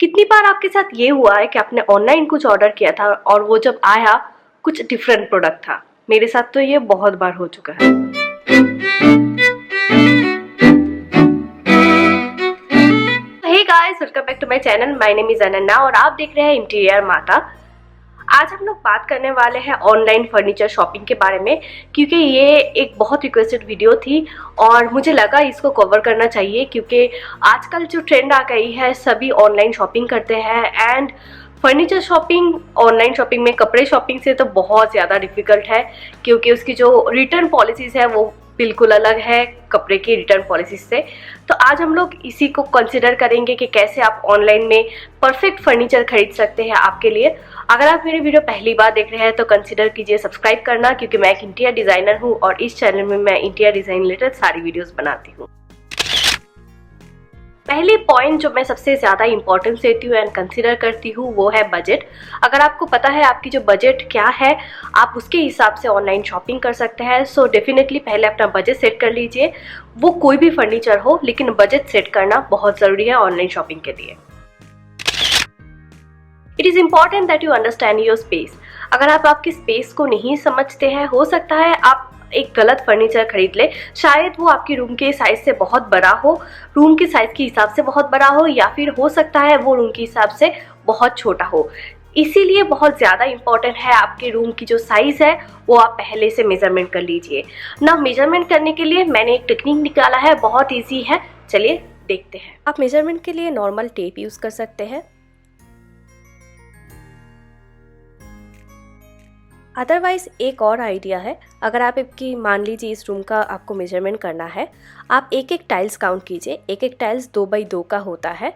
कितनी बार आपके साथ ये हुआ है कि आपने ऑनलाइन कुछ ऑर्डर किया था और वो जब आया कुछ डिफरेंट प्रोडक्ट था। मेरे साथ तो ये बहुत बार हो चुका है। Hey guys, welcome back to my channel. My name is Ananya और आप देख रहे हैं इंटीरियर माता। आज हम लोग बात करने वाले हैं ऑनलाइन फर्नीचर शॉपिंग के बारे में, क्योंकि ये एक बहुत रिक्वेस्टेड वीडियो थी और मुझे लगा इसको कवर करना चाहिए, क्योंकि आजकल जो ट्रेंड आ गई है सभी ऑनलाइन शॉपिंग करते हैं। And furniture shopping online shopping में कपड़े शॉपिंग से तो बहुत ज़्यादा डिफिकल्ट है, क्योंकि उसकी जो रिटर्न पॉलिसीज़ है वो बिल्कुल अलग है कपड़े की रिटर्न पॉलिसीज से। तो आज हम लोग इसी को कंसिडर करेंगे कि कैसे आप ऑनलाइन में परफेक्ट फर्नीचर खरीद सकते हैं आपके लिए। अगर आप मेरी वीडियो पहली बार देख रहे हैं तो कंसिडर कीजिए सब्सक्राइब करना, क्योंकि मैं एक इंटीरियर डिज़ाइनर हूँ और इस चैनल में मैं इंटीरियर डिज़ाइन रिलेटेड सारी वीडियोस बनाती हूँ। पहली पॉइंट जो मैं सबसे ज़्यादा इंपॉर्टेंस देती हूँ एंड कंसिडर करती हूँ वो है बजट। अगर आपको पता है आपकी जो बजट क्या है, आप उसके हिसाब से ऑनलाइन शॉपिंग कर सकते हैं। सो डेफिनेटली पहले अपना बजट सेट कर लीजिए। वो कोई भी फर्नीचर हो, लेकिन बजट सेट करना बहुत ज़रूरी है ऑनलाइन शॉपिंग के लिए। It is important that you understand your space. अगर आप आपकी स्पेस को नहीं समझते हैं, हो सकता है आप एक गलत फर्नीचर खरीद ले। शायद वो आपकी रूम के साइज से बहुत बड़ा हो, रूम के साइज के हिसाब से बहुत बड़ा हो, या फिर हो सकता है वो रूम के हिसाब से बहुत छोटा हो। इसीलिए बहुत ज़्यादा इंपॉर्टेंट है आपके रूम की जो साइज़ है वो आप पहले से मेजरमेंट कर लीजिए ना। मेजरमेंट करने के लिए मैंने एक टेक्निक निकाला है, बहुत ईजी है, चलिए देखते हैं। आप मेजरमेंट के लिए नॉर्मल टेप यूज़ कर सकते हैं। अदरवाइज़ एक और आइडिया है, अगर आप आपकी मान लीजिए इस रूम का आपको मेजरमेंट करना है, आप एक एक टाइल्स काउंट कीजिए। एक एक टाइल्स 2 बाई 2 का होता है,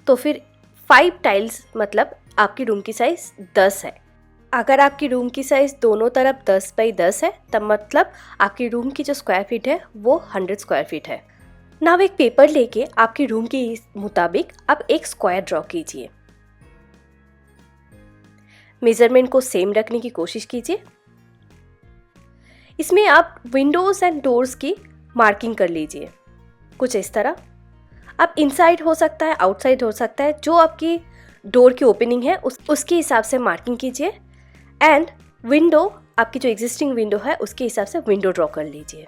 तो फिर 5 टाइल्स मतलब आपकी रूम की साइज़ 10 है। अगर आपकी रूम की साइज़ दोनों तरफ 10 बाई 10 है, तब मतलब आपकी रूम की जो स्क्वायर फीट है वो 100 स्क्वायर फीट है। नाउ एक पेपर लेके आपकी रूम के मुताबिक आप एक स्क्वायर ड्रॉ कीजिए। मेजरमेंट को सेम रखने की कोशिश कीजिए। इसमें आप विंडोज़ एंड डोर्स की मार्किंग कर लीजिए कुछ इस तरह। अब इनसाइड हो सकता है, आउटसाइड हो सकता है, जो आपकी डोर की ओपनिंग है उसके हिसाब से मार्किंग कीजिए। एंड विंडो, आपकी जो एग्जिस्टिंग विंडो है उसके हिसाब से विंडो ड्रॉ कर लीजिए।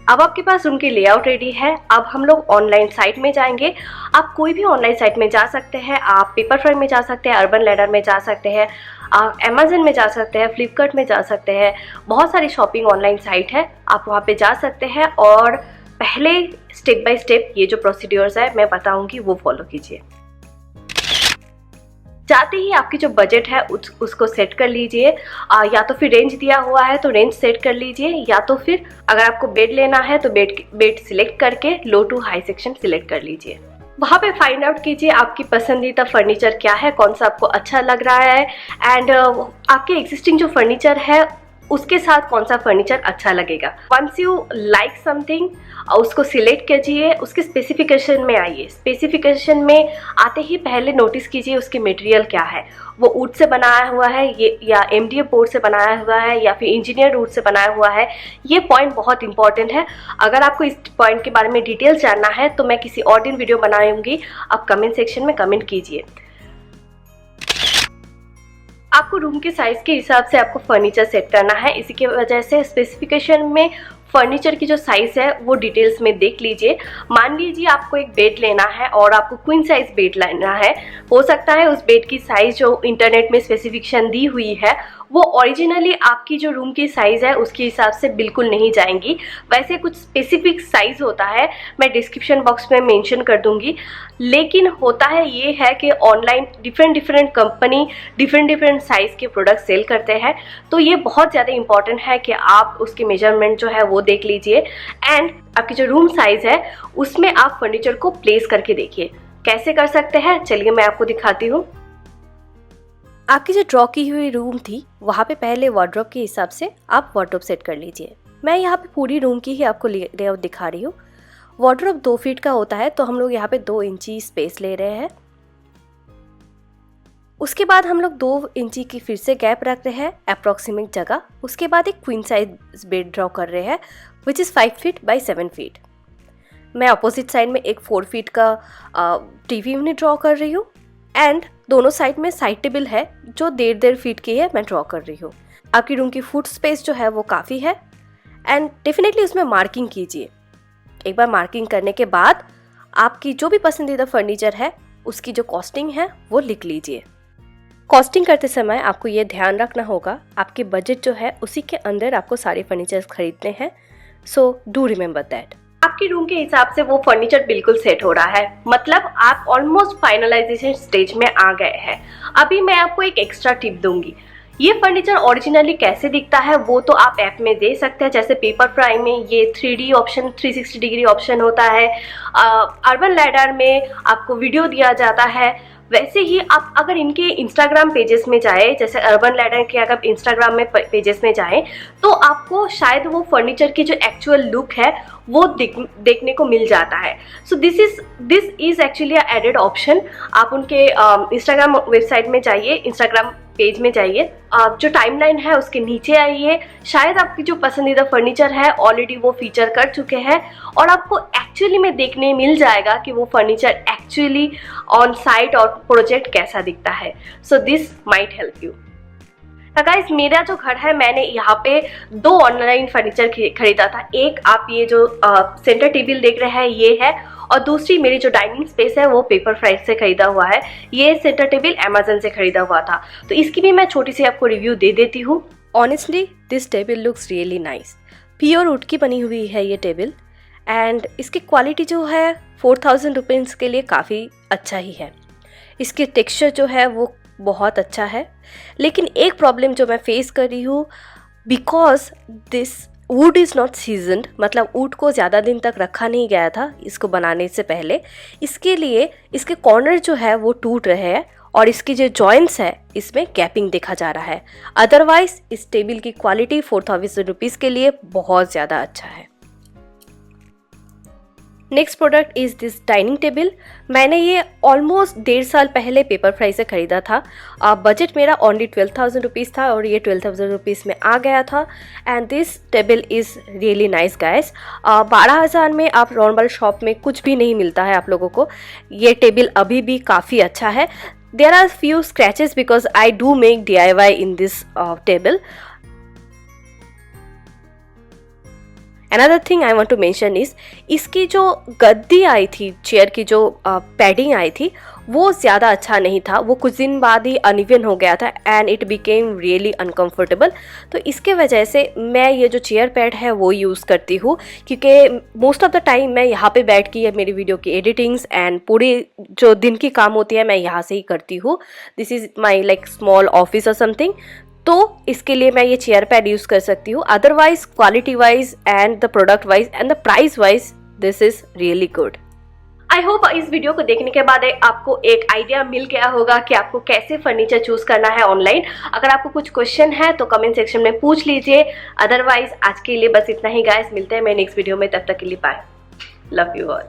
अब आपके पास रूम की लेआउट रेडी है। अब हम लोग ऑनलाइन साइट में जाएंगे। आप कोई भी ऑनलाइन साइट में जा सकते हैं। आप पेपर फ्रंट में जा सकते हैं, अर्बन लैडर में जा सकते हैं, आप अमेजन में जा सकते हैं, फ्लिपकार्ट में जा सकते हैं। बहुत सारी शॉपिंग ऑनलाइन साइट है, आप वहाँ पे जा सकते हैं। और पहले स्टेप बाय स्टेप ये जो प्रोसीड्योर्स है मैं बताऊँगी वो फॉलो कीजिए। जाते ही आपकी जो बजट है उसको सेट कर लीजिए। या तो फिर रेंज दिया हुआ है तो रेंज सेट कर लीजिए, या तो फिर अगर आपको बेड लेना है तो बेड सिलेक्ट करके लो टू हाई सेक्शन सिलेक्ट कर लीजिए। वहाँ पे फाइंड आउट कीजिए आपकी पसंदीदा फर्नीचर क्या है, कौन सा आपको अच्छा लग रहा है। एंड आपके एग्जिस्टिंग जो फर्नीचर है उसके साथ कौन सा फर्नीचर अच्छा लगेगा। वंस यू लाइक समथिंग उसको सिलेक्ट कीजिए, उसके स्पेसिफिकेशन में आइए। स्पेसिफिकेशन में आते ही पहले नोटिस कीजिए उसकी मटेरियल क्या है। वो वुड से बनाया हुआ है ये, या एमडीएफ बोर्ड से बनाया हुआ है, या फिर इंजीनियर वुड से बनाया हुआ है। ये पॉइंट बहुत इंपॉर्टेंट है। अगर आपको इस पॉइंट के बारे में डिटेल्स जानना है तो मैं किसी और दिन वीडियो बनाऊंगी, आप कमेंट सेक्शन में कमेंट कीजिए। आपको रूम के साइज के हिसाब से आपको फर्नीचर सेट करना है। इसी की वजह से स्पेसिफिकेशन में फर्नीचर की जो साइज़ है वो डिटेल्स में देख लीजिए। मान लीजिए आपको एक बेड लेना है और आपको क्वीन साइज बेड लेना है। हो सकता है उस बेड की साइज़ जो इंटरनेट में स्पेसिफिकेशन दी हुई है वो ओरिजिनली आपकी जो रूम की साइज़ है उसके हिसाब से बिल्कुल नहीं जाएंगी। वैसे कुछ स्पेसिफिक साइज़ होता है, मैं डिस्क्रिप्शन बॉक्स में मेंशन कर दूंगी। लेकिन होता है ये है कि online different company different size के प्रोडक्ट सेल करते हैं, तो ये बहुत ज़्यादा इंपॉर्टेंट है कि आप उसकी मेजरमेंट जो है वो देख लीजिए। एंड आपकी जो रूम साइज़ है उसमें आप फर्नीचर को प्लेस करके देखिए। कैसे कर सकते हैं चलिए मैं आपको दिखाती हूँ। आपकी जो ड्रॉ की हुई रूम थी वहाँ पे पहले वार्डरोब के हिसाब से आप वार्डरोब सेट कर लीजिए। मैं यहाँ पे पूरी रूम की ही आपको लेआउट दिखा रही हूँ। वार्डरोब 2 फीट का होता है, तो हम लोग यहाँ पे 2 इंची स्पेस ले रहे हैं। उसके बाद हम लोग 2 इंची की फिर से गैप रख रहे हैं अप्रॉक्सीमेट जगह। उसके बाद एक क्वीन साइज बेड ड्रॉ कर रहे हैं which is 5 feet by 7 feet. मैं अपोजिट साइड में एक 4 फीट का टीवी यूनिट ड्रॉ कर रही हूँ एंड दोनों साइड में साइड टेबल है जो 1.5 फीट की है, मैं ड्रॉ कर रही हूँ। आपकी रूम की फुट स्पेस जो है वो काफ़ी है एंड डेफिनेटली उसमें मार्किंग कीजिए। एक बार मार्किंग करने के बाद आपकी जो भी पसंदीदा फर्नीचर है उसकी जो कॉस्टिंग है वो लिख लीजिए। कॉस्टिंग करते समय आपको ये ध्यान रखना होगा आपके बजट जो है उसी के अंदर आपको सारे फर्नीचर खरीदने हैं, सो डू रिमेंबर दैट। आपकी रूम के हिसाब से वो फर्नीचर बिल्कुल सेट हो रहा है, मतलब आप ऑलमोस्ट फाइनलाइजेशन स्टेज में आ गए हैं। अभी मैं आपको एक एक्स्ट्रा टिप दूंगी। ये फर्नीचर ओरिजिनली कैसे दिखता है वो तो आप ऐप में दे सकते हैं, जैसे पेपर फ्राई में ये 3D ऑप्शन 360 डिग्री ऑप्शन होता है, अर्बन लैडर में आपको वीडियो दिया जाता है। वैसे ही आप अगर इनके इंस्टाग्राम पेजेस में जाए, जैसे अर्बन लैडर के अगर इंस्टाग्राम में पेजेस में जाएं तो आपको शायद वो फर्नीचर की जो एक्चुअल लुक है वो देखने को मिल जाता है। So this is actually added option. आप उनके इंस्टाग्राम वेबसाइट में जाइए, इंस्टाग्राम पेज में जाइए, जो टाइमलाइन है उसके नीचे आइए, शायद आपकी जो पसंदीदा फर्नीचर है ऑलरेडी वो फीचर कर चुके हैं और आपको एक्चुअली में देखने मिल जाएगा कि वो फर्नीचर एक्चुअली ऑन साइट और प्रोजेक्ट कैसा दिखता है। So this might help you. Guys, मेरा जो घर है मैंने यहाँ पे 2 ऑनलाइन फर्नीचर खरीदा था। एक आप ये जो सेंटर टेबल देख रहे हैं ये है, और दूसरी मेरी जो डाइनिंग स्पेस है वो पेपर फ्राई से खरीदा हुआ है। ये सेंटर टेबल अमेजन से खरीदा हुआ था, तो इसकी भी मैं छोटी सी आपको रिव्यू दे देती हूँ। Honestly this table looks really nice. Pure would की बनी हुई है ये टेबल एंड इसकी क्वालिटी जो है 4000 रुपीज़ के लिए काफ़ी अच्छा ही है। इसकी टेक्सचर जो है वो बहुत अच्छा है, लेकिन एक प्रॉब्लम जो मैं फेस कर रही हूँ, because this would is not seasoned, मतलब वुड को ज़्यादा दिन तक रखा नहीं गया था इसको बनाने से पहले, इसके लिए इसके कॉर्नर जो है वो टूट रहे हैं और इसकी जो जॉइंट्स है इसमें गैपिंग देखा जा रहा है। अदरवाइज इस टेबल की क्वालिटी 4000 रुपीज़ के लिए बहुत ज़्यादा अच्छा है। Next product is this dining table. मैंने ये ऑलमोस्ट 1.5 साल पहले पेपर फ्राई से ख़रीदा था। बजट मेरा ओनली 12,000 रुपीज़ था और ये 12,000 रुपीज़ में आ गया था and this table is really nice guys. 12,000 में आप नॉर्मल शॉप में कुछ भी नहीं मिलता है आप लोगों को। ये टेबल अभी भी काफ़ी अच्छा है। There are few scratches because I do make DIY in this table. Another thing I want to mention is इसकी जो गद्दी आई थी, चेयर की जो पैडिंग आई थी वो ज़्यादा अच्छा नहीं था। वो कुछ दिन बाद ही अनइवन हो गया था and it became really uncomfortable. तो इसके वजह से मैं ये जो चेयर पैड है वो यूज़ करती हूँ, क्योंकि मोस्ट ऑफ द टाइम मैं यहाँ पे बैठ के मेरी वीडियो की एडिटिंग्स एंड पूरी जो दिन की काम होती है मैं यहाँ से ही करती हूँ। This is my like small office और समथिंग, तो इसके लिए मैं ये चेयर पैड यूज़ कर सकती हूँ। Otherwise quality wise and the product wise and the price wise this is really good. I hope इस वीडियो को देखने के बाद आपको एक आइडिया मिल गया होगा कि आपको कैसे फर्नीचर चूज करना है ऑनलाइन। अगर आपको कुछ क्वेश्चन है तो कमेंट सेक्शन में पूछ लीजिए। अदरवाइज आज के लिए बस इतना ही गाइस, मिलते हैं मैं नेक्स्ट वीडियो में, तब तक के लिए बाय, लव यू ऑल।